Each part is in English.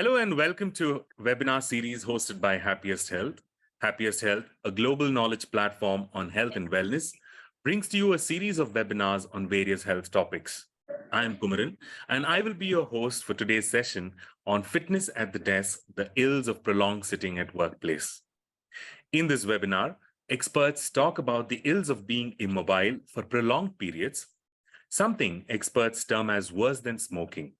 Hello and welcome to webinar series hosted by Happiest Health. Happiest Health, a global knowledge platform on health and wellness, brings to you a series of webinars on various health topics. I am Kumaran, and I will be your host for today's session on fitness at the desk, the ills of prolonged sitting at workplace. In this webinar, experts talk about the ills of being immobile for prolonged periods, something experts term as worse than smoking.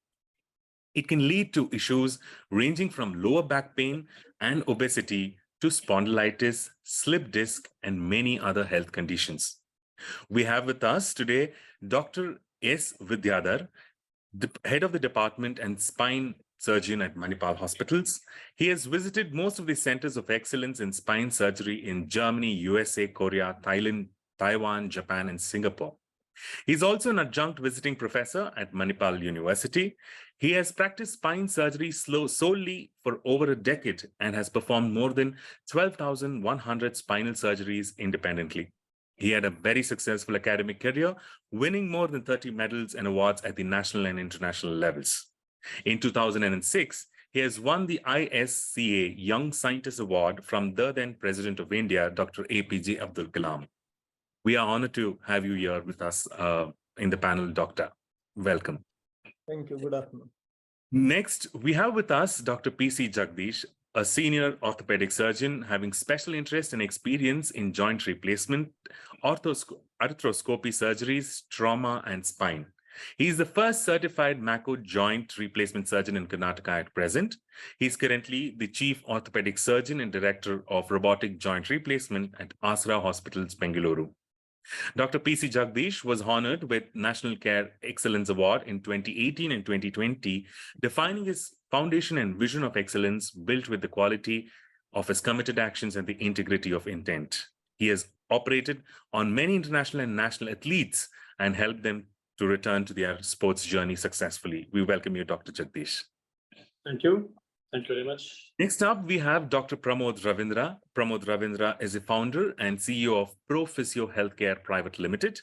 It can lead to issues ranging from lower back pain and obesity to spondylitis, slip disc, and many other health conditions. We have with us today Dr. S. Vidyadhara, the head of the department and spine surgeon at Manipal hospitals. He has visited most of the centers of excellence in spine surgery in Germany, USA, Korea, Thailand, Taiwan, Japan, and Singapore. He's also an adjunct visiting professor at Manipal University. He has practiced spine surgery solely for over a decade and has performed more than 12,100 spinal surgeries independently. He had a very successful academic career, winning more than 30 medals and awards at the national and international levels. In 2006, he has won the ISCA Young Scientist Award from the then President of India, Dr. APJ Abdul Kalam. We are honored to have you here with us in the panel, Doctor. Welcome. Thank you. Good afternoon. Next, we have with us Dr. P.C. Jagadeesh, a senior orthopedic surgeon having special interest and experience in joint replacement, arthroscopy surgeries, trauma, and spine. He is the first certified Mako joint replacement surgeon in Karnataka at present. He is currently the chief orthopedic surgeon and director of robotic joint replacement at AASRA Hospitals, Bengaluru. Dr. P.C. Jagadeesh was honored with National Care Excellence Award in 2018 and 2020, defining his foundation and vision of excellence built with the quality of his committed actions and the integrity of intent. He has operated on many international and national athletes and helped them to return to their sports journey successfully. We welcome you, Dr. Jagadeesh. Thank you. Thank you very much. Next up, we have Dr. Pramod Ravindra. Pramod Ravindra is a founder and CEO of Physio Healthcare Private Limited.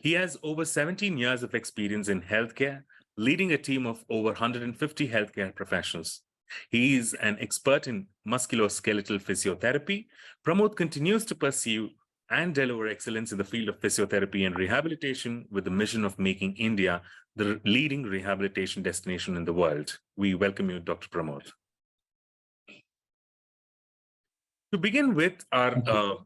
He has over 17 years of experience in healthcare, leading a team of over 150 healthcare professionals. He is an expert in musculoskeletal physiotherapy. Pramod continues to pursue and deliver excellence in the field of physiotherapy and rehabilitation with the mission of making India the leading rehabilitation destination in the world. We welcome you, Dr. Pramod. To begin with our,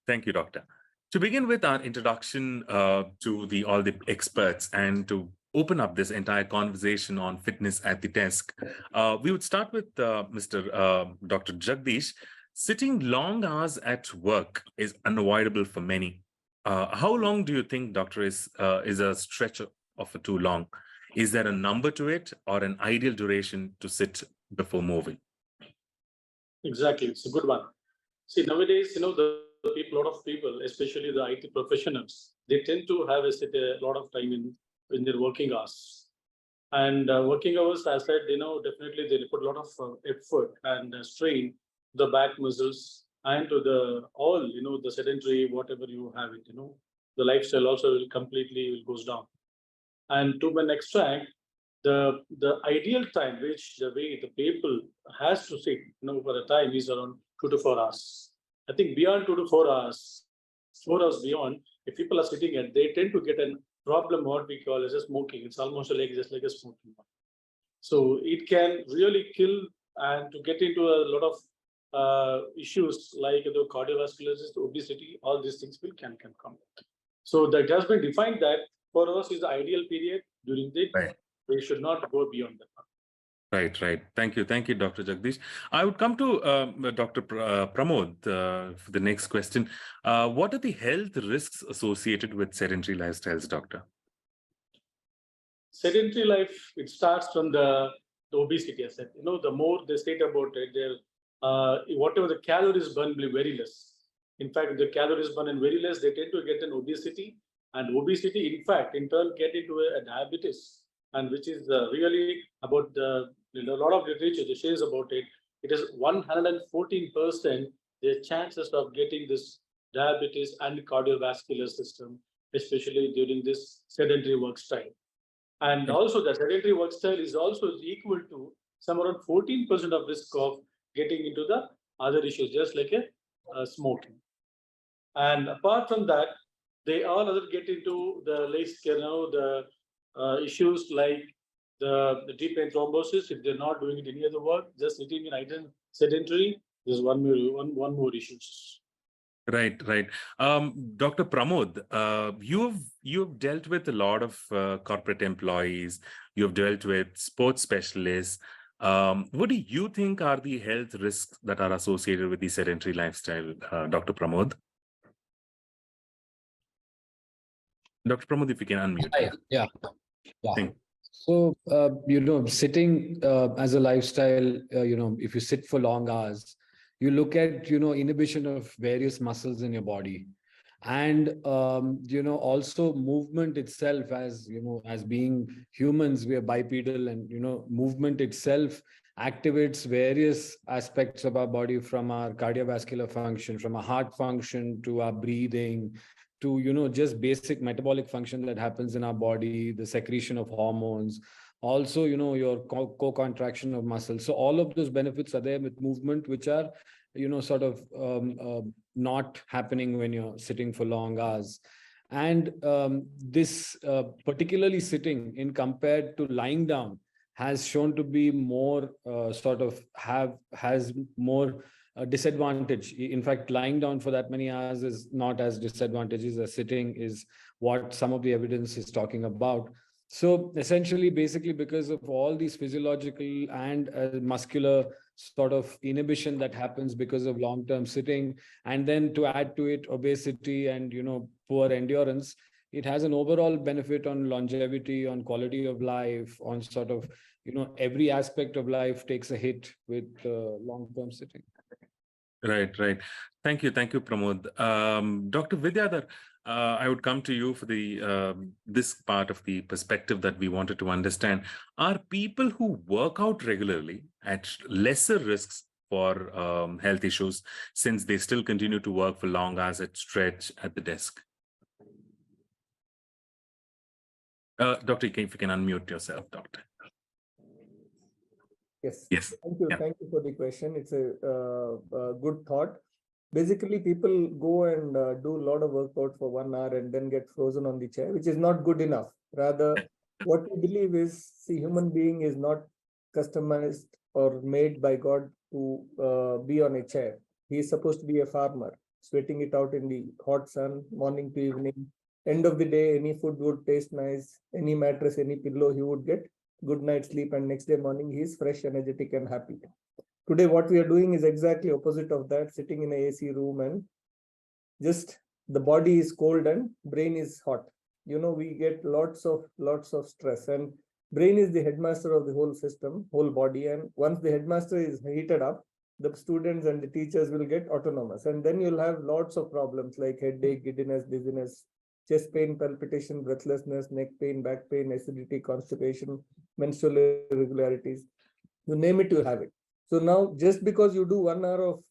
thank you, Doctor. To begin with our introduction to all the experts and to open up this entire conversation on fitness at the desk, we would start with Mr. Dr. Jagadeesh. Sitting long hours at work is unavoidable for many. How long do you think, Doctor, is a stretch of too long? Is there a number to it or an ideal duration to sit before moving? Exactly, it's a good one. See, nowadays, a lot of people, especially the IT professionals, they tend to have a lot of time in their working hours. And working hours, as I said, definitely they put a lot of effort and strain to the back muscles and to the sedentary, whatever you have it, the lifestyle also completely goes down. And to extract the ideal time, which the way the people has to sit, for the time is around 2 to 4 hours. I think beyond 2 to 4 hours, 4 hours beyond, if people are sitting and they tend to get a problem, what we call as a smoking. It's almost just like a smoking. So it can really kill and to get into a lot of issues like the cardiovascular, obesity, all these things can come. So that has been defined that 4 hours is the ideal period during the day. We should not go beyond that. Right. Thank you, Dr. Jagadeesh. I would come to Dr. Pramod for the next question. What are the health risks associated with sedentary lifestyles, Doctor? Sedentary life, it starts from the obesity. I said, the more they state about it, whatever the calories burned will be very less. In fact, if the calories burned and very less, they tend to get an obesity, and obesity, in fact, in turn, get into a diabetes, and which is really about a lot of literature that shares about it. It is 114% the chances of getting this diabetes and cardiovascular system, especially during this sedentary work style. And also the sedentary work style is also equal to some around 14% of risk of getting into the other issues, just like a smoking. And apart from that, they all other get into the issues like the deep vein thrombosis. If they're not doing any other work, just sitting in idle sedentary, there's one more issues. Right, right. Dr. Pramod, you've dealt with a lot of corporate employees. You've dealt with sports specialists. What do you think are the health risks that are associated with the sedentary lifestyle, Dr. Pramod? Dr. Pramod, if you can unmute. Yeah. Thank- So, sitting as a lifestyle, if you sit for long hours, you look at, inhibition of various muscles in your body. And, also movement itself, as being humans, we are bipedal, and, movement itself activates various aspects of our body, from our cardiovascular function, from our heart function to our breathing, to just basic metabolic function that happens in our body, the secretion of hormones, also your co-contraction of muscles. So all of those benefits are there with movement, which are sort of not happening when you're sitting for long hours. And this particularly sitting in compared to lying down has shown to be more has more disadvantage. In fact, lying down for that many hours is not as disadvantageous as sitting, is what some of the evidence is talking about. So essentially, basically, because of all these physiological and muscular sort of inhibition that happens because of long-term sitting, and then to add to it obesity and poor endurance, it has an overall benefit on longevity, on quality of life, on sort of every aspect of life takes a hit with long-term sitting. Right, right. Thank you, Pramod. Dr. Vidyadhara, I would come to you for the this part of the perspective that we wanted to understand. Are people who work out regularly at lesser risks for health issues, since they still continue to work for long hours at stretch at the desk? Doctor, if you can unmute yourself, Doctor. Yes. Yes. Thank you. Yeah. Thank you for the question. It's a good thought. Basically, people go and do a lot of workout for 1 hour and then get frozen on the chair, which is not good enough. Rather, what we believe is, see, human being is not customized or made by God to be on a chair. He is supposed to be a farmer, sweating it out in the hot sun, morning to evening. End of the day, any food would taste nice, any mattress, any pillow, he would get good night's sleep, and next day morning he is fresh, energetic, and happy. Today, what we are doing is exactly opposite of that, sitting in an AC room, and just the body is cold and brain is hot. We get lots of stress, and brain is the headmaster of the whole system, whole body. And once the headmaster is heated up, the students and the teachers will get autonomous, and then you'll have lots of problems like headache, giddiness, dizziness, chest pain, palpitation, breathlessness, neck pain, back pain, acidity, constipation, menstrual irregularities. You name it, you have it. So now, just because you do 1 hour of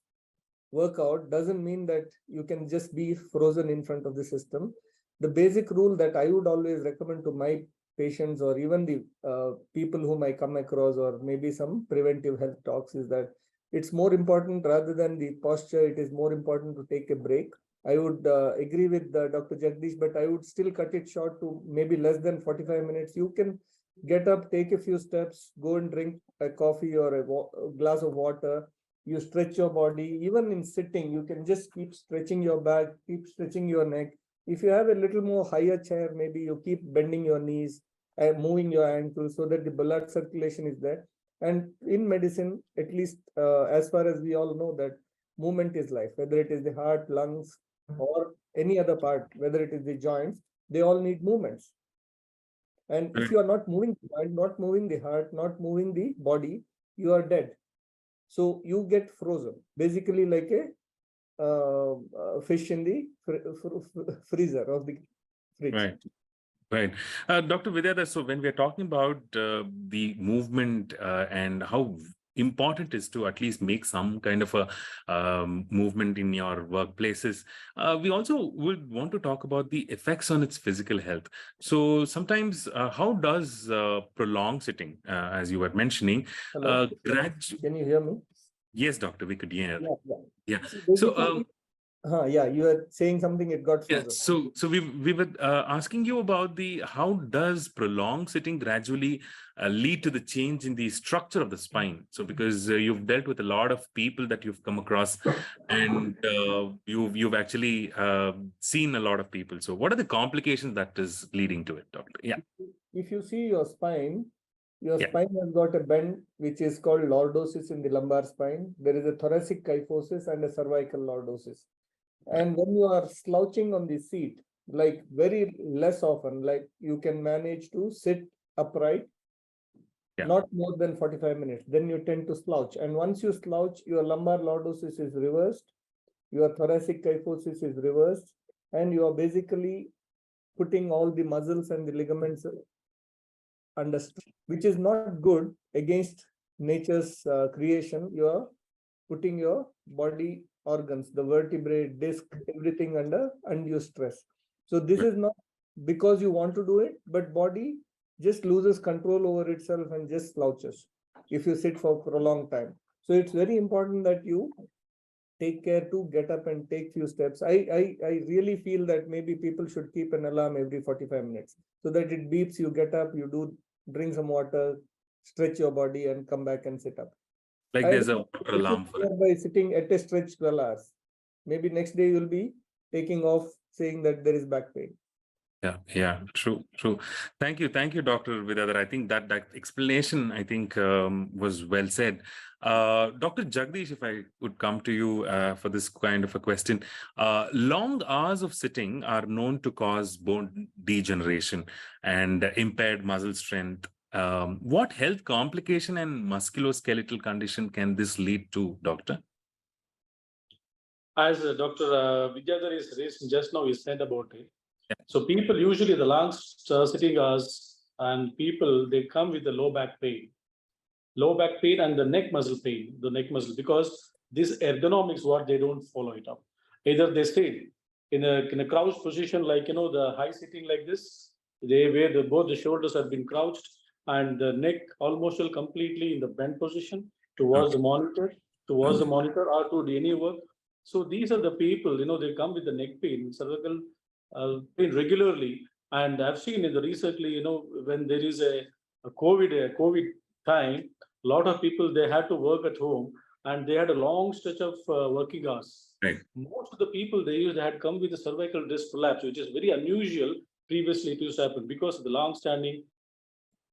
workout doesn't mean that you can just be frozen in front of the system. The basic rule that I would always recommend to my patients, or even the people whom I come across, or maybe some preventive health talks, is that it's more important, rather than the posture, it is more important to take a break. I would agree with Dr. Jagadeesh, but I would still cut it short to maybe less than 45 minutes. You can get up, take a few steps, go and drink a coffee or a glass of water. You stretch your body. Even in sitting, you can just keep stretching your back, keep stretching your neck. If you have a little more higher chair, maybe you keep bending your knees and moving your ankles so that the blood circulation is there. And in medicine, at least as far as we all know, that movement is life. Whether it is the heart, lungs, or any other part, whether it is the joints, they all need movements. And if you are not moving the joint, not moving the heart, not moving the body, you are dead. So you get frozen, basically like a fish in the freezer of the fridge. Right. Right. Dr. Vidyadhara, so when we're talking about the movement and how important is to at least make some kind of a movement in your workplaces. We also would want to talk about the effects on its physical health. So sometimes, how does prolonged sitting, as you were mentioning, Hello, can you hear me? yes, doctor, we could hear. Yeah, yeah. Yeah. See, So, basically, yeah, you were saying something, it got yeah, frozen. so we were asking you about the how does prolonged sitting gradually lead to the change in the structure of the spine? So because you've dealt with a lot of people that you've come across, and you've actually seen a lot of people. So what are the complications that is leading to it, doctor? Yeah. If you see your spine Yeah. has got a bend which is called lordosis in the lumbar spine. There is a thoracic kyphosis and a cervical lordosis. And when you are slouching on the seat, like very less often, like you can manage to sit upright, Yeah. not more than 45 minutes, then you tend to slouch. And once you slouch, your lumbar lordosis is reversed, your thoracic kyphosis is reversed, and you are basically putting all the muscles and the ligaments under stress, which is not good against nature's creation. You are putting your body organs, the vertebrae, disc, everything under undue stress. So this is not because you want to do it, but body just loses control over itself and just slouches if you sit for a long time. So it's very important that you take care to get up and take few steps. I really feel that maybe people should keep an alarm every 45 minutes so that it beeps, you get up, you do drink some water, stretch your body and come back and sit up. Like there's a water alarm for it. By sitting at a stretch 12 hours. Maybe next day you'll be taking off saying that there is back pain. Yeah, true. Thank you, Dr. Vidyadhara. I think that explanation, I think, was well said. Dr. Jagadeesh, if I would come to you for this kind of a question. Long hours of sitting are known to cause bone degeneration and impaired muscle strength. What health complication and musculoskeletal condition can this lead to, doctor? As Dr. Vidyadhara is raised just now, he said about it. So people usually the long sitting hours and people, they come with the low back pain and the neck muscle pain, because this ergonomics, what they don't follow it up. Either they stay in a crouched position, like, the high sitting like this, where both the shoulders have been crouched and the neck almost completely in the bent position towards the monitor, or to any work. So these are the people, they come with the neck pain, cervical pain regularly. And I've seen in the recently, when there is a COVID time, a lot of people, they had to work at home and they had a long stretch of working hours. Right. Most of the people they had come with a cervical disc prolapse, which is very unusual. Previously, it used to happen because of the long standing.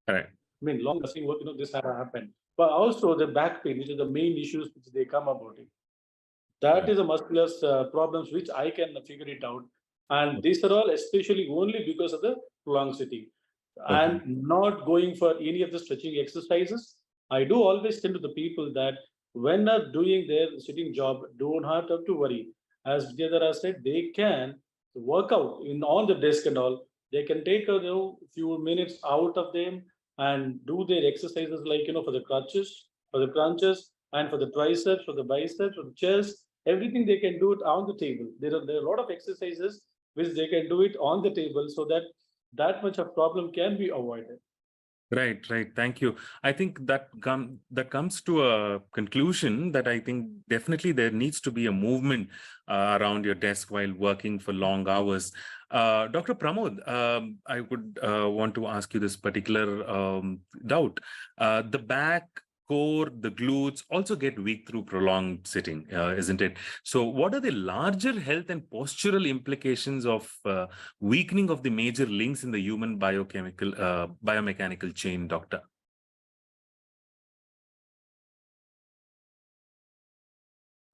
Right. Long lasting work, this had happened. But also the back pain, which is the main issues which they come about it. That is a muscular problems which I can figure it out. And these are all especially only because of the prolonged sitting. And not going for any of the stretching exercises. I do always tell to the people that when they're doing their sitting job, don't have to worry. As Vidyadhara said, they can work out on the desk and all. They can take a few minutes out of them and do their exercises like for the crutches, for the crunches, and for the triceps, for the biceps, for the chest. Everything they can do it on the table. There are a lot of exercises which they can do it on the table so that much of problem can be avoided. Right. Thank you. I think that comes to a conclusion that I think definitely there needs to be a movement around your desk while working for long hours. Dr. Pramod, I would want to ask you this particular doubt. The back, core, the glutes also get weak through prolonged sitting, isn't it? So what are the larger health and postural implications of weakening of the major links in the human biomechanical chain, doctor?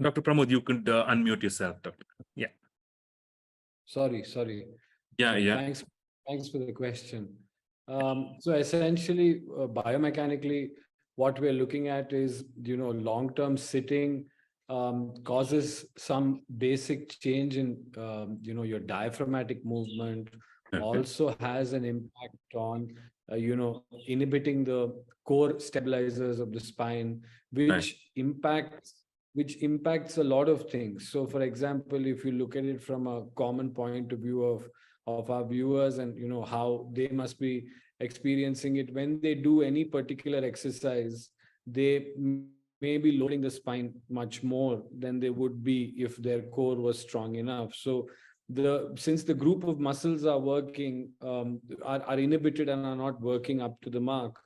Dr. Pramod, you could unmute yourself, doctor. Yeah. Sorry. Yeah. Thanks for the question. So essentially, biomechanically, what we're looking at is, long-term sitting causes some basic change in, your diaphragmatic movement, Okay. also has an impact on inhibiting the core stabilizers of the spine, Right. which impacts a lot of things. So, for example, if you look at it from a common point of view of our viewers, and how they must be experiencing it when they do any particular exercise, they may be loading the spine much more than they would be if their core was strong enough. So since the group of muscles are working, are inhibited and are not working up to the mark,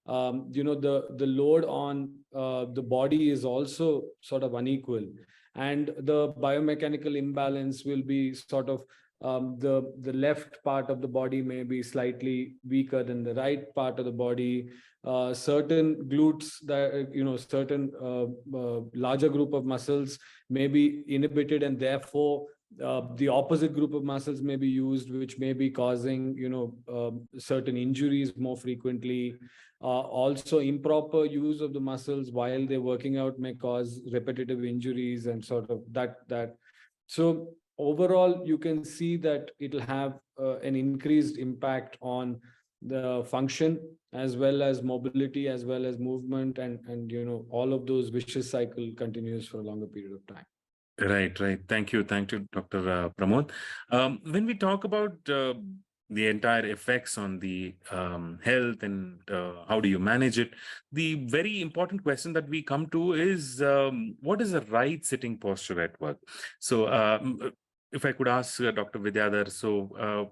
the load on the body is also sort of unequal, and the biomechanical imbalance will be sort of, the left part of the body may be slightly weaker than the right part of the body. Certain glutes, that certain larger group of muscles may be inhibited, and therefore the opposite group of muscles may be used, which may be causing certain injuries more frequently. Also, improper use of the muscles while they're working out may cause repetitive injuries and sort of that. So overall, you can see that it'll have an increased impact on the function, as well as mobility, as well as movement, and all of those vicious cycle continues for a longer period of time. Right, right. Thank you, Dr. Pramod. When we talk about the entire effects on the health and how do you manage it, the very important question that we come to is, what is the right sitting posture at work? So, if I could ask Dr. Vidyadhara,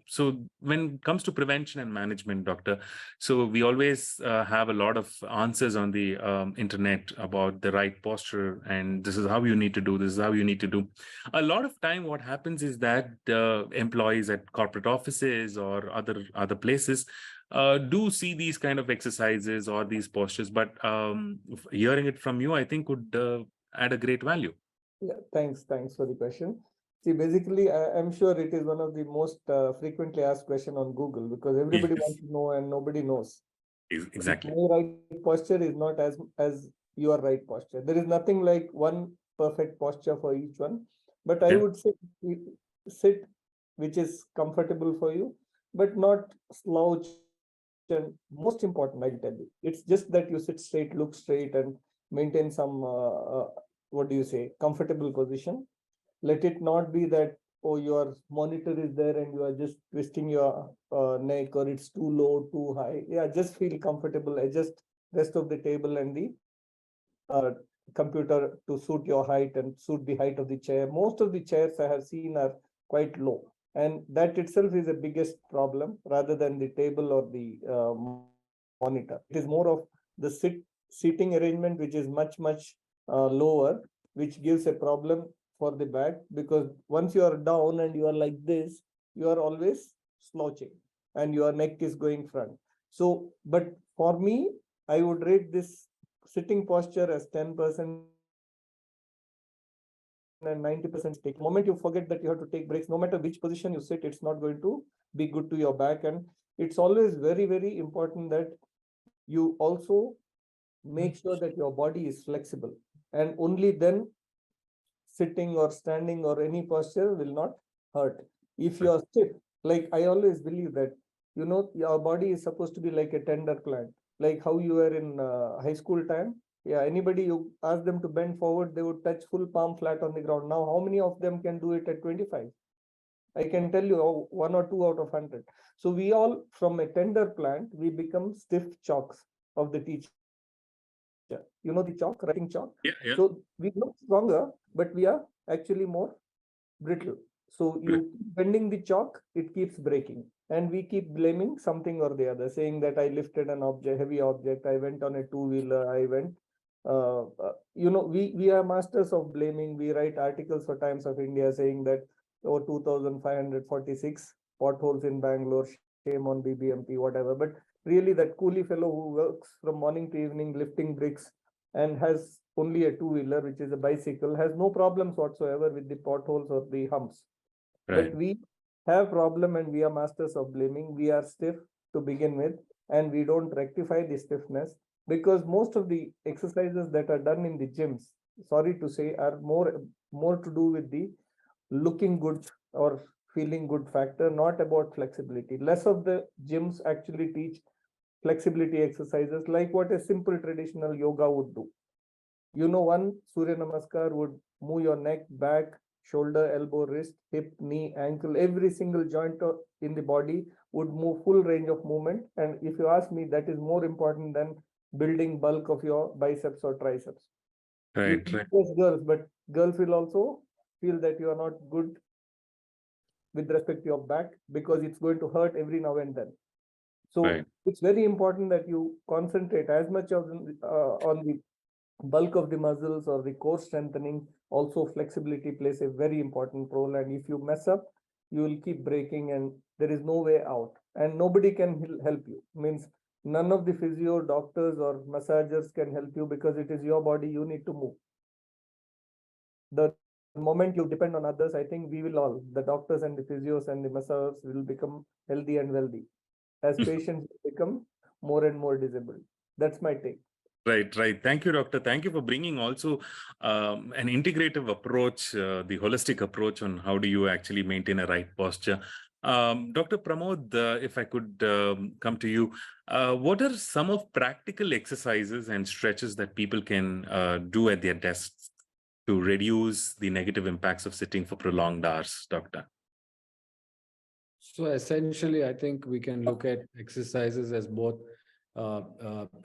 so when it comes to prevention and management, doctor, so we always have a lot of answers on the internet about the right posture, and this is how you need to do, this is how you need to do. A lot of time what happens is that employees at corporate offices or other places do see these kind of exercises or these postures, but hearing it from you, I think would add a great value. Yeah, thanks for the question. See, basically, I'm sure it is one of the most frequently asked question on Google, because everybody Yes, wants to know and nobody knows. exactly. My right posture is not as your right posture. There is nothing like one perfect posture for each one. But I Yeah. would say sit which is comfortable for you, but not slouch. And most important, I'll tell you, it's just that you sit straight, look straight, and maintain some what do you say, comfortable position. Let it not be that, oh, your monitor is there and you are just twisting your neck, or it's too low, too high. Yeah, just feel comfortable. Adjust rest of the table and the computer to suit your height and suit the height of the chair. Most of the chairs I have seen are quite low, and that itself is the biggest problem, rather than the table or the monitor. It is more of the seating arrangement, which is much lower, which gives a problem for the back, because once you are down and you are like this, you are always slouching and your neck is going front. So, but for me, I would rate this sitting posture as 10% and 90% take. The moment you forget that you have to take breaks, no matter which position you sit, it's not going to be good to your back. And it's always very important that you also make sure that your body is flexible, and only then sitting or standing or any posture will not hurt. If you are stiff, like I always believe that, your body is supposed to be like a tender plant, like how you were in high school time. Yeah, anybody you ask them to bend forward, they would touch full palm flat on the ground. Now, how many of them can do it at 25? I can tell you, one or two out of 100. So we all, from a tender plant, we become stiff chalks of the teacher. You know the chalk, writing chalk. Yeah, yeah. So we look stronger, but we are actually more brittle. So you keep bending the chalk, it keeps breaking. And we keep blaming something or the other, saying that I lifted an object, heavy object, I went on a two-wheeler, I went. We are masters of blaming. We write articles for Times of India saying that, 2,546 potholes in Bangalore, shame on BBMP, whatever. But really, that coolie fellow who works from morning to evening lifting bricks and has only a two-wheeler, which is a bicycle, has no problems whatsoever with the potholes or the humps. Right. But we have problem, and we are masters of blaming. We are stiff to begin with, and we don't rectify the stiffness, because most of the exercises that are done in the gyms, sorry to say, are more to do with the looking good or feeling good factor, not about flexibility. Less of the gyms actually teach flexibility exercises like what a simple traditional yoga would do. One Surya Namaskar would move your neck, back, shoulder, elbow, wrist, hip, knee, ankle, every single joint in the body would move full range of movement. And if you ask me, that is more important than building bulk of your biceps or triceps. You Right, can right. impress girls, but girls will also feel that you are not good with respect to your back because it's going to hurt every now and then. So Right. it's very important that you concentrate as much on the bulk of the muscles or the core strengthening. Also, flexibility plays a very important role. And if you mess up, you will keep breaking and there is no way out. And nobody can help you. Means none of the physio doctors or massagers can help you because it is your body, you need to move. The moment you depend on others, I think we will all, the doctors and the physios and the massagers will become healthy and wealthy as patients become more and more disabled. That's my take. Right, right. Thank you, doctor. Thank you for bringing also an integrative approach, the holistic approach on how do you actually maintain a right posture. Dr. Pramod, if I could come to you, what are some of practical exercises and stretches that people can do at their desks to reduce the negative impacts of sitting for prolonged hours, doctor? So essentially, I think we can look at exercises as both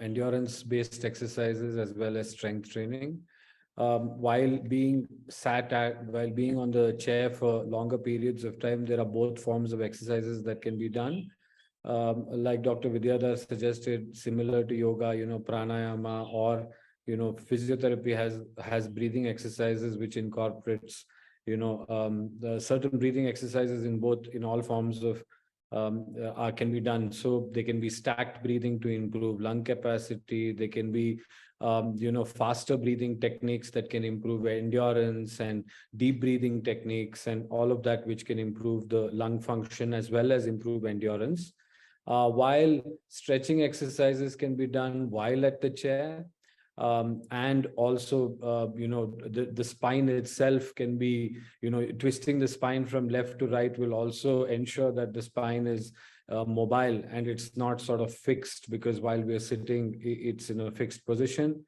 endurance-based exercises as well as strength training. While being on the chair for longer periods of time, there are both forms of exercises that can be done. Like Dr. Vidyadhara suggested, similar to yoga, pranayama, or physiotherapy has breathing exercises which incorporates the certain breathing exercises in all forms of can be done. So they can be stacked breathing to improve lung capacity. They can be faster breathing techniques that can improve endurance, and deep breathing techniques and all of that which can improve the lung function as well as improve endurance. While stretching exercises can be done while at the chair, and also the spine itself can be twisting the spine from left to right will also ensure that the spine is mobile and it's not sort of fixed, because while we're sitting it's in a fixed position.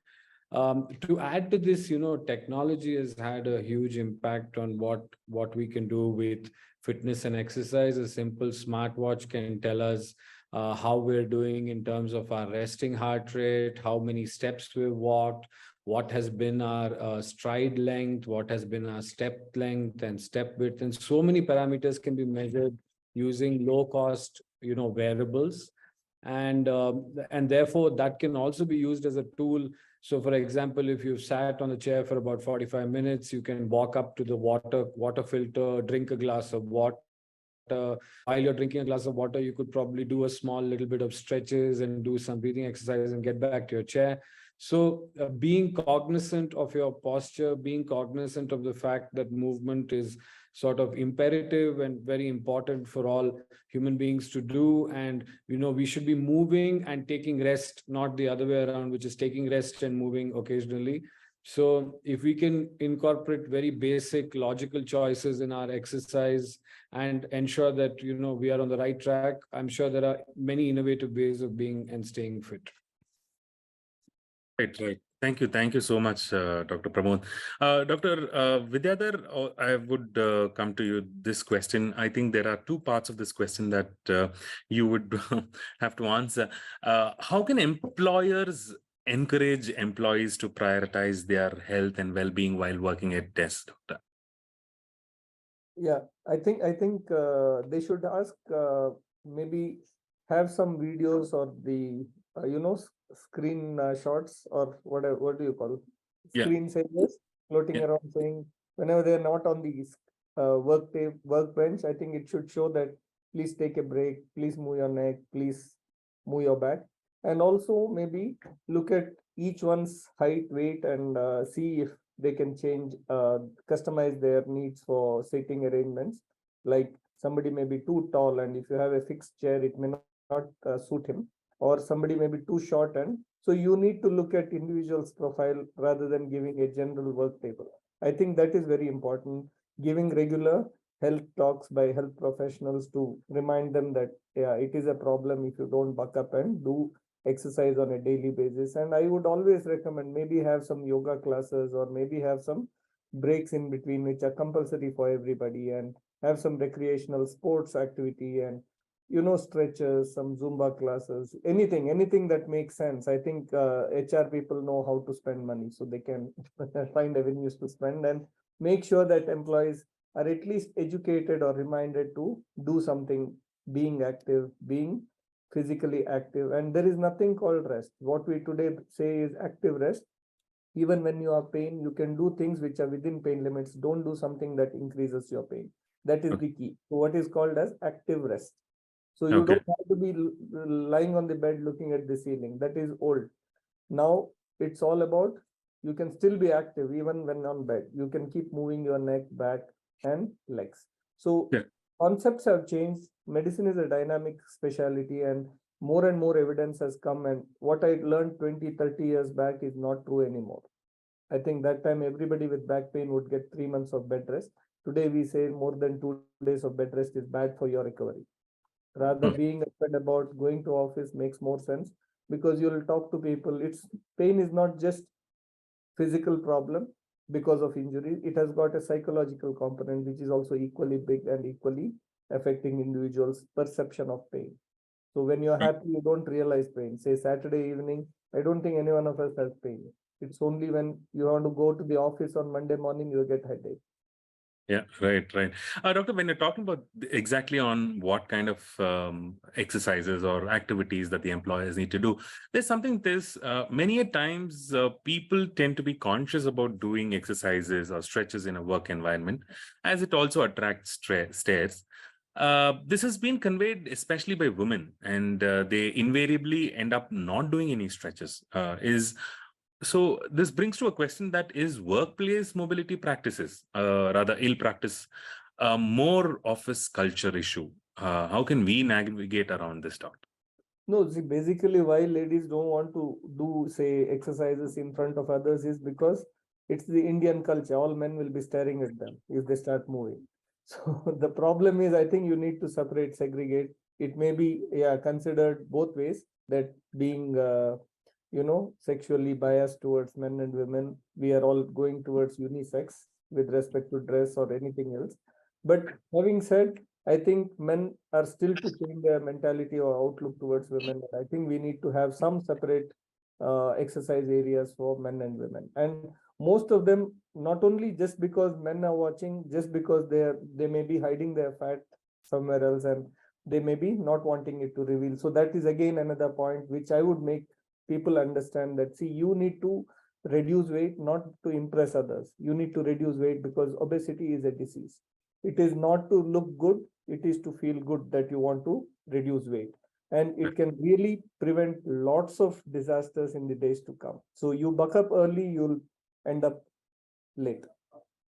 To add to this, technology has had a huge impact on what we can do with fitness and exercise. A simple smartwatch can tell us how we're doing in terms of our resting heart rate, how many steps we've walked, what has been our stride length, what has been our step length and step width, and so many parameters can be measured using low cost wearables. And therefore that can also be used as a tool. So for example, if you've sat on a chair for about 45 minutes, you can walk up to the water filter, drink a glass of water. While you're drinking a glass of water, you could probably do a small little bit of stretches and do some breathing exercise and get back to your chair. So being cognizant of your posture, being cognizant of the fact that movement is sort of imperative and very important for all human beings to do. And, we should be moving and taking rest, not the other way around, which is taking rest and moving occasionally. So if we can incorporate very basic logical choices in our exercise and ensure that, we are on the right track, I'm sure there are many innovative ways of being and staying fit. Right, right. Thank you so much, Dr. Pramod. Dr. Vidyadhar, I would come to you this question. I think there are two parts of this question that you would have to answer. How can employers encourage employees to prioritize their health and well-being while working at desk, doctor? Yeah, I think they should ask, maybe have some videos or the screen shots or whatever, what do you call Yeah. screen savers floating around saying whenever they're not on the workbench, I think it should show that please take a break, please move your neck, please move your back, and also maybe look at each one's height, weight, and see if they can change, customize their needs for sitting arrangements. Like somebody may be too tall, and if you have a fixed chair, it may not suit him, or somebody may be too short. And so you need to look at individual's profile rather than giving a general work table. I think that is very important. Giving regular health talks by health professionals to remind them that, yeah, it is a problem if you don't buck up and do exercise on a daily basis. And I would always recommend maybe have some yoga classes or maybe have some breaks in between, which are compulsory for everybody, and have some recreational sports activity and stretches, some Zumba classes, anything that makes sense. I think HR people know how to spend money, so they can find avenues to spend and make sure that employees are at least educated or reminded to do something, being active, being physically active. And there is nothing called rest. What we today say is active rest. Even when you are pain, you can do things which are within pain limits. Don't do something that increases your pain. That is the key. So what is called as active rest. So you Okay. don't have to be lying on the bed looking at the ceiling. That is old. Now it's all about, you can still be active even when on bed. You can keep moving your neck, back, and legs. So Yeah. concepts have changed. Medicine is a dynamic specialty, and more evidence has come. And what I learned 20, 30 years back is not true anymore. I think that time everybody with back pain would get 3 months of bed rest. Today we say more than 2 days of bed rest is bad for your recovery. Rather, Hmm. being upfront about going to office makes more sense, because you'll talk to people. It's pain is not just physical problem because of injury. It has got a psychological component which is also equally big and equally affecting individuals' perception of pain. So when you're Right. happy, you don't realize pain. Say Saturday evening, I don't think any one of us has pain. It's only when you want to go to the office on Monday morning, you get headache. Yeah, right. Doctor, when you're talking about exactly on what kind of exercises or activities that the employers need to do, there's something many a times people tend to be conscious about doing exercises or stretches in a work environment, as it also attracts stares. This has been conveyed especially by women, and they invariably end up not doing any stretches. So this brings to a question, that is workplace mobility practices, rather ill practice, more office culture issue. How can we navigate around this, doctor? No, see, basically why ladies don't want to do, say, exercises in front of others is because it's the Indian culture. All men will be staring at them if they start moving. So the problem is, I think you need to separate, segregate. It may be, yeah, considered both ways, that being, sexually biased towards men and women, we are all going towards unisex with respect to dress or anything else. But having said, I think men are still to change their mentality or outlook towards women. I think we need to have some separate exercise areas for men and women. And most of them, not only just because men are watching, just because they may be hiding their fat somewhere else, and they may be not wanting it to reveal. So that is again another point which I would make people understand, that, see, you need to reduce weight not to impress others. You need to reduce weight because obesity is a disease. It is not to look good, it is to feel good that you want to reduce weight. And it can really prevent lots of disasters in the days to come. So you buck up early, you'll end up late.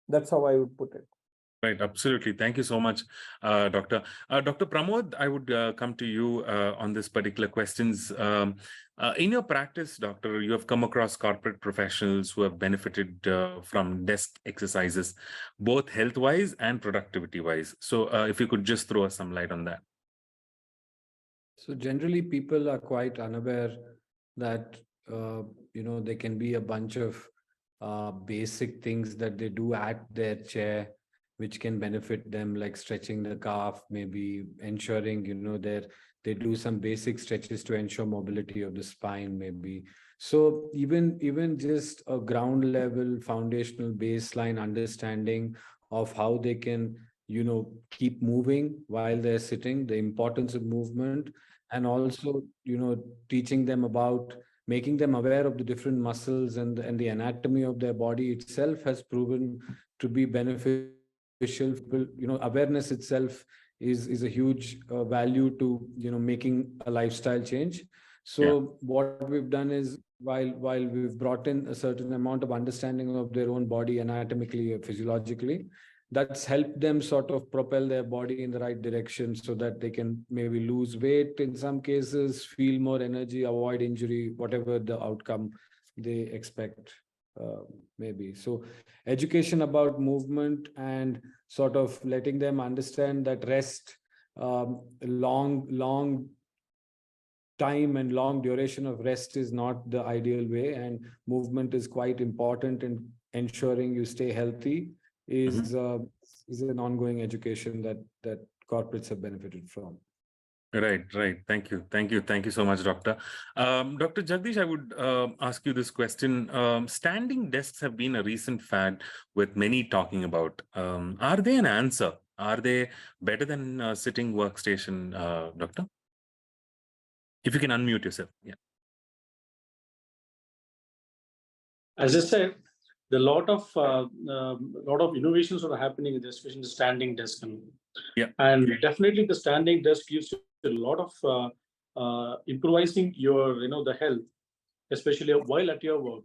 That's how I would put it. Right, absolutely. Thank you so much, Doctor. Dr. Pramod, I would come to you on this particular questions. In your practice, Doctor, you have come across corporate professionals who have benefited from desk exercises, both health-wise and productivity-wise. So if you could just throw us some light on that. So generally, people are quite unaware that there can be a bunch of basic things that they do at their chair, which can benefit them, like stretching the calf, maybe ensuring they do some basic stretches to ensure mobility of the spine, maybe. So even just a ground level foundational baseline understanding of how they can keep moving while they're sitting, the importance of movement, and also teaching them about making them aware of the different muscles and the anatomy of their body itself has proven to be beneficial. Awareness itself is a huge value to making a lifestyle change. So what we've done is, while we've brought in a certain amount of understanding of their own body anatomically or physiologically, that's helped them sort of propel their body in the right direction so that they can maybe lose weight in some cases, feel more energy, avoid injury, whatever the outcome they expect. maybe. So education about movement and sort of letting them understand that rest, long time and long duration of rest is not the ideal way, and movement is quite important in ensuring you stay healthy is an ongoing education that corporates have benefited from. Right, right. Thank you. Thank you so much, Doctor. Dr. Jagadeesh, I would ask you this question. Standing desks have been a recent fad with many talking about. Are they an answer? Are they better than sitting workstation, Doctor? If you can unmute yourself. Yeah. As I said, the lot of innovations are happening, especially in the standing desk, and definitely the standing desk gives you a lot of improvising your the health, especially while at your work.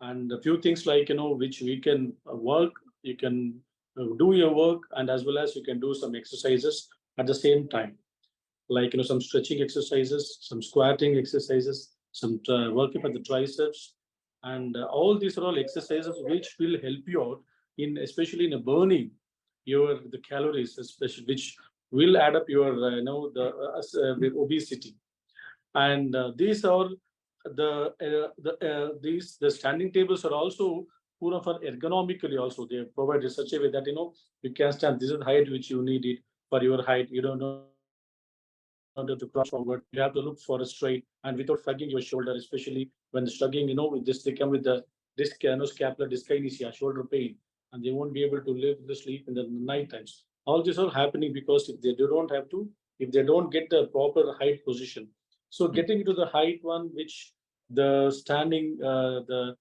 And a few things like which we can work, you can do your work, and as well as you can do some exercises at the same time, like some stretching exercises, some squatting exercises, some working for the triceps, and all these are all exercises which will help you out in, especially in burning the calories, especially, which will add up your the obesity. And these are the standing tables are also poor for ergonomically also. They are provided such a way that you can stand. This is the height which you need it for your height. You don't know to cross forward. You have to look for a straight and without shrugging your shoulder, especially when the shrugging, with this, they come with the disc, scapular dyskinesia, shoulder pain, and they won't be able to live the sleep in the night times. All this are happening because if they don't get the proper height position. So getting to the height one, which the standing, the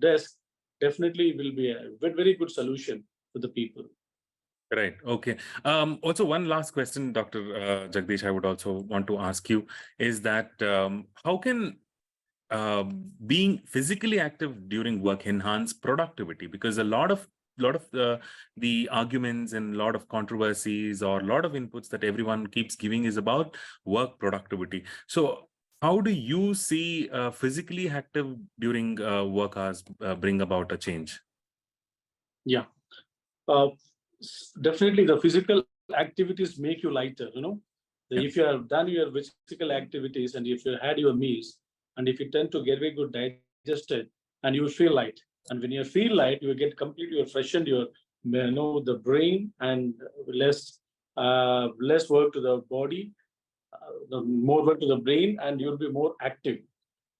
desk definitely will be a very good solution to the people. Right. Okay. Also, one last question, Dr. Jagadeesh, I would also want to ask you is that how can being physically active during work enhance productivity? Because a lot of the arguments and a lot of controversies or a lot of inputs that everyone keeps giving is about work productivity. So how do you see physically active during work hours bring about a change? Yeah. Definitely the physical activities make you lighter. If you have done your physical activities and if you had your meals and if you tend to get very good digested, and you feel light, and when you feel light, you get completely freshened your the brain, and less work to the body, the more work to the brain, and you'll be more active.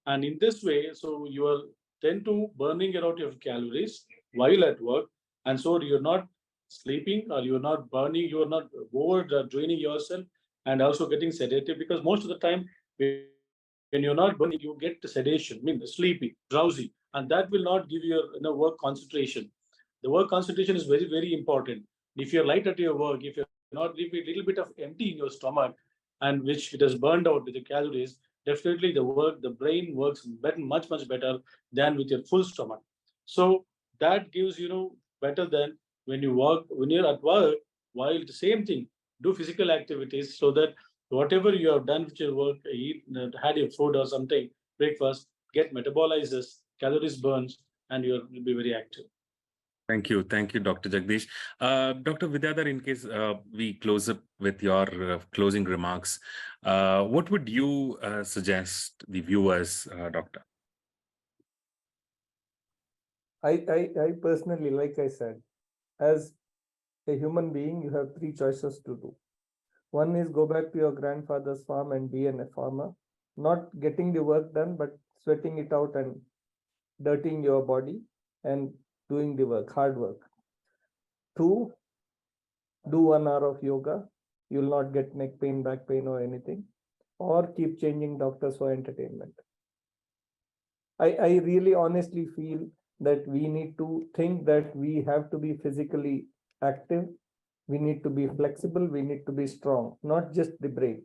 And in this way, so you are tend to burning out your calories while at work, and so you're not sleeping, or you're not burning, you're not over draining yourself, and also getting sedated, because most of the time when you're not burning, you get sedation, sleepy, drowsy, and that will not give you work concentration. The work concentration is very, very important. If you're light at your work, if you're not leaving a little bit of empty in your stomach, and which it has burned out with the calories, definitely the brain works better, much better than with your full stomach. So that gives better than when you're at work, while the same thing, do physical activities, so that whatever you have done with your work, eat, had your food or something, breakfast, get metabolizes, calories burns, and you'll be very active. Thank you, Dr. Jagadeesh. Dr. Vidyadhara, in case we close up with your closing remarks, what would you suggest the viewers, Doctor? I personally, like I said, as a human being, you have three choices to do. One is go back to your grandfather's farm and be a farmer, not getting the work done, but sweating it out and dirtying your body and doing the work, hard work. Two, do 1 hour of yoga. You'll not get neck pain, back pain, or anything. Or keep changing doctors for entertainment. I really honestly feel that we need to think that we have to be physically active. We need to be flexible. We need to be strong, not just the brain.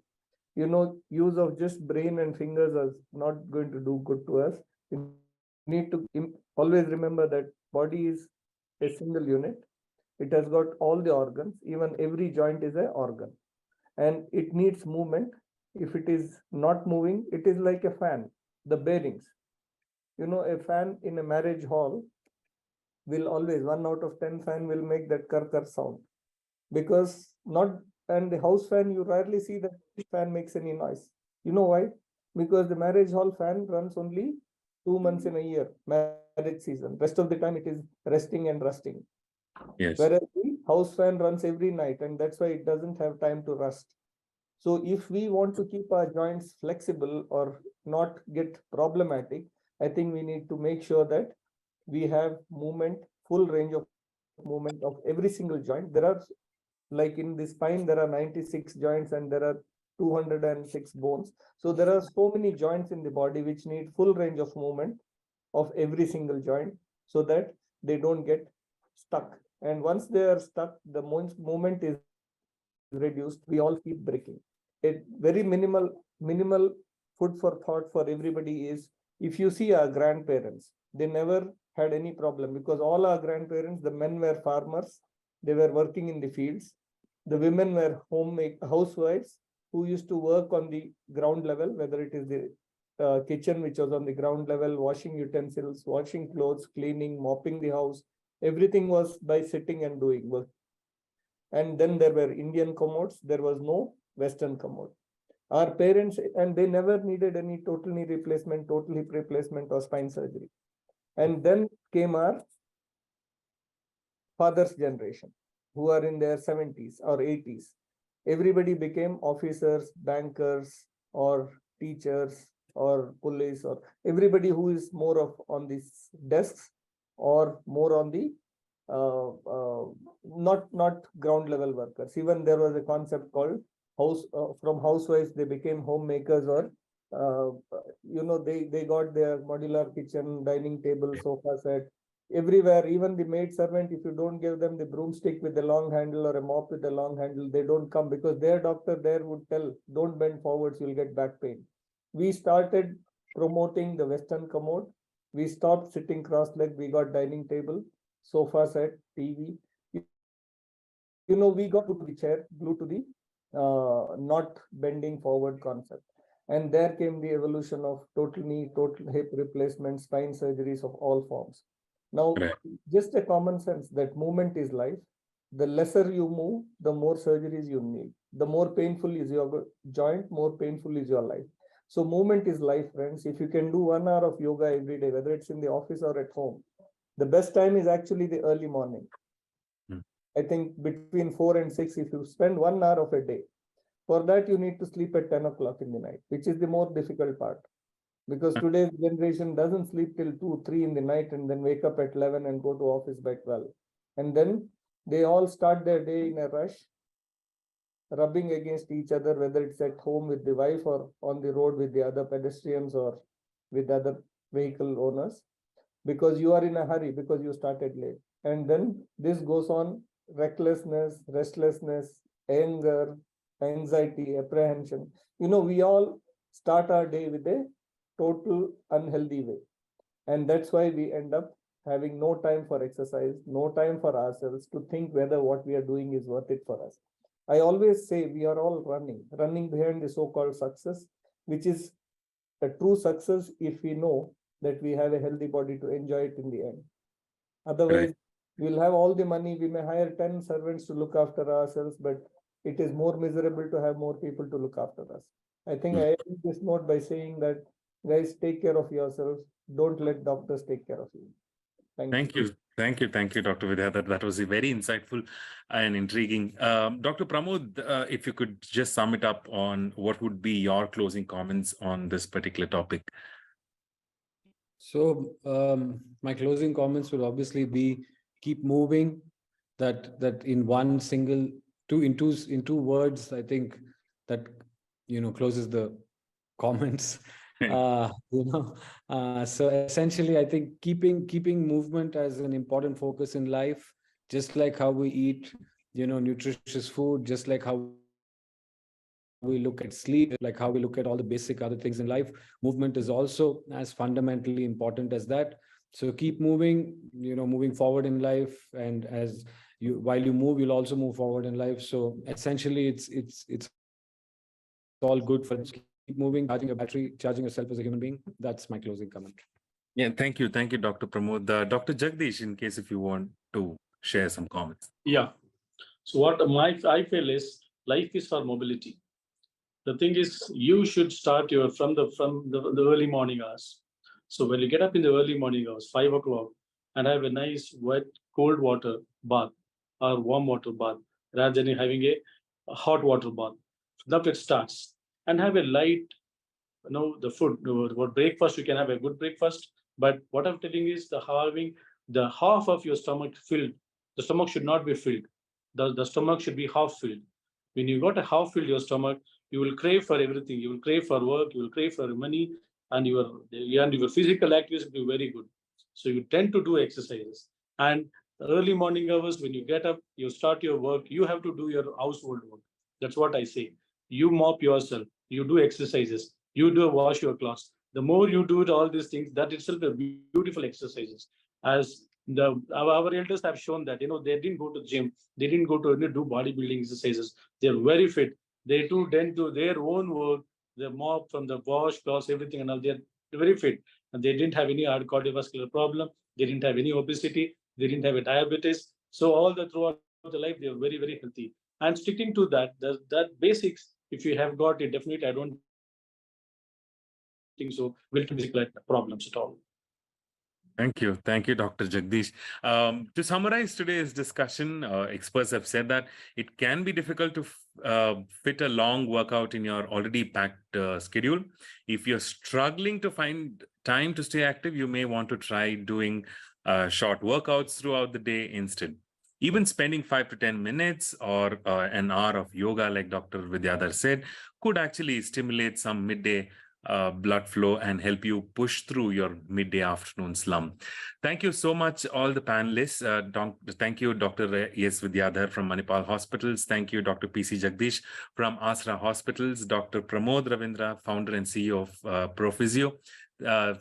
Use of just brain and fingers is not going to do good to us. You need to always remember that body is a single unit. It has got all the organs. Even every joint is an organ, and it needs movement. If it is not moving, it is like a fan. The bearings. a fan in a marriage hall will always, 1 out of 10 fan will make that kar sound, because not, and the house fan, you rarely see that the fan makes any noise. You know why? Because the marriage hall fan runs only 2 months in a year, marriage season. Rest of the time it is resting and rusting. Yes. Whereas the house fan runs every night, and that's why it doesn't have time to rust. So if we want to keep our joints flexible or not get problematic, I think we need to make sure that we have movement, full range of movement of every single joint. There are, like in the spine, there are 96 joints and there are 206 bones. So there are so many joints in the body which need full range of movement of every single joint, so that they don't get stuck. And once they are stuck, the movement is reduced, we all keep breaking. A very minimal food for thought for everybody is, if you see our grandparents, they never had any problem, because all our grandparents, the men were farmers, they were working in the fields, the women were housewives who used to work on the ground level, whether it is the kitchen which was on the ground level, washing utensils, washing clothes, cleaning, mopping the house, everything was by sitting and doing work. And then there were Indian commodes, there was no Western commode. Our parents, and they never needed any total knee replacement, total hip replacement, or spine surgery. And then came our father's generation, who are in their 70s or 80s. Everybody became officers, bankers, or teachers, or police, or everybody who is more of on these desks, or more on the not ground level workers. Even there was a concept called from housewives they became homemakers, or they got their modular kitchen, dining table, sofa set everywhere. Even the maid servant, if you don't give them the broomstick with the long handle or a mop with the long handle, they don't come, because their doctor there would tell, don't bend forwards, you'll get back pain. We started promoting the Western commode. We stopped sitting cross-legged. We got dining table, sofa set, TV. We got put to the chair, glued to the not bending forward concept. And there came the evolution of total knee, total hip replacement, spine surgeries of all forms. Now, Right. just a common sense that movement is life. The lesser you move, the more surgeries you need. The more painful is your joint, more painful is your life. So movement is life, friends. If you can do 1 hour of yoga every day, whether it's in the office or at home, the best time is actually the early morning. I think between 4 and 6, if you spend 1 hour of a day, for that you need to sleep at 10 o'clock in the night, which is the more difficult part. Because today's generation doesn't sleep till 2, 3 in the night and then wake up at 11 and go to office by 12. And then they all start their day in a rush, rubbing against each other, whether it's at home with the wife or on the road with the other pedestrians or with other vehicle owners, because you are in a hurry because you started late. And then this goes on, recklessness, restlessness, anger, anxiety, apprehension. We all start our day with a total unhealthy way. And that's why we end up having no time for exercise, no time for ourselves to think whether what we are doing is worth it for us. I always say we are all running behind the so-called success, which is a true success if we know that we have a healthy body to enjoy it in the end. Otherwise, we'll have all the money, we may hire 10 servants to look after ourselves, but it is more miserable to have more people to look after us. I think I end this note by saying that, guys, take care of yourselves. Don't let doctors take care of you. Thank you. Thank you, Dr. Vidyadhara. That was a very insightful and intriguing. Dr. Pramod, if you could just sum it up on what would be your closing comments on this particular topic. So my closing comments would obviously be keep moving. That in one single in two words, I think that closes the comments. So essentially, I think keeping movement as an important focus in life, just like how we eat, nutritious food, just like how we look at sleep, like how we look at all the basic other things in life, movement is also as fundamentally important as that. So keep moving, moving forward in life, and while you move, you'll also move forward in life. So essentially, it's all good for keep moving, charging your battery, charging yourself as a human being. That's my closing comment. Yeah, thank you, Dr. Pramod. Dr. Jagadeesh, in case if you want to share some comments. Yeah. So what I feel is life is for mobility. The thing is, you should start your from the early morning hours. So when you get up in the early morning hours, 5 o'clock, and have a nice wet cold water bath or warm water bath, rather than having a hot water bath. That's it starts. And have a light, the food. What breakfast you can have a good breakfast. But what I'm telling is the having the half of your stomach filled. The stomach should not be filled. The stomach should be half filled. When you got a half filled your stomach, you will crave for everything. You will crave for work. You will crave for money, and your physical activities will be very good. So you tend to do exercises. And early morning hours, when you get up, you start your work. You have to do your household work. That's what I say. You mop yourself. You do exercises. You do wash your clothes. The more you do it, all these things, that itself are beautiful exercises. As our elders have shown that they didn't go to the gym, they didn't go to do bodybuilding exercises. They're very fit. They too then do their own work, the mop from the wash clothes, everything and all. They're very fit, and they didn't have any cardiovascular problem. They didn't have any obesity. They didn't have a diabetes. So all the throughout the life, they were very very healthy. And sticking to that basics, if you have got it, definitely I don't think so. Will physical problems at all. Thank you, Dr. Jagdish. To summarize today's discussion, experts have said that it can be difficult to fit a long workout in your already packed schedule. If you're struggling to find time to stay active, you may want to try doing short workouts throughout the day instead. Even spending 5 to 10 minutes or an hour of yoga, like Dr. Vidyadhara said, could actually stimulate some midday blood flow and help you push through your midday afternoon slump. Thank you so much, all the panelists. Thank you, Dr. E.S. Vidyadhar from Manipal Hospitals. Thank you, Dr. P.C. Jagadeesh from AASRA Hospitals. Dr. Pramod Ravindra, founder and CEO of Physio,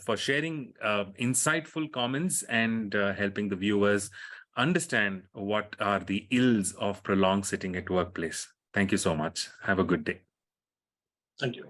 for sharing insightful comments and helping the viewers understand what are the ills of prolonged sitting at workplace. Thank you so much. Have a good day. Thank you.